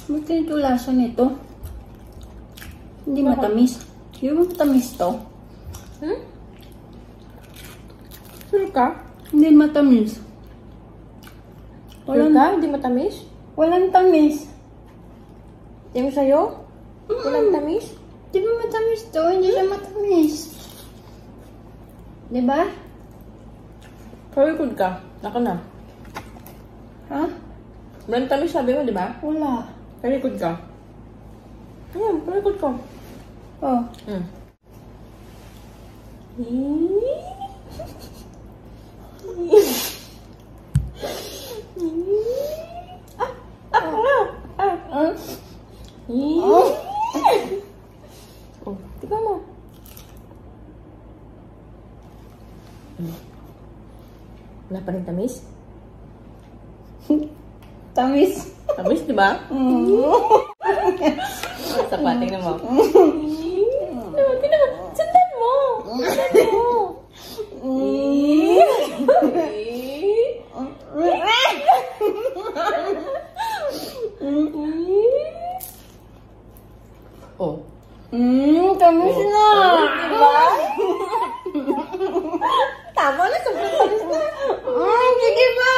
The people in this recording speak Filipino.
Ba't ganito lasa nito? Hindi matamis. Di ba matamis to? Sure ka? Hindi matamis. Sure ka? Hindi matamis? Walang tamis. Yung sa'yo? Walang tamis? Di ba matamis to? Hindi siya matamis. Di ba? Kalikod ka. Naka na. Ha? Walang tamis sabi mo, di ba? Wala. Kalikod ka. Ayan, kalikod ka. Oh. Oh, tiba mo. Wala pa rin tamis? Tamis. Tamis, di ba? Sapating na mo. Tingnan mo. Sundan mo. Sundan mo. Oh. Tamis na. Diba? Tama na, sobrang tamis na. Sige ba?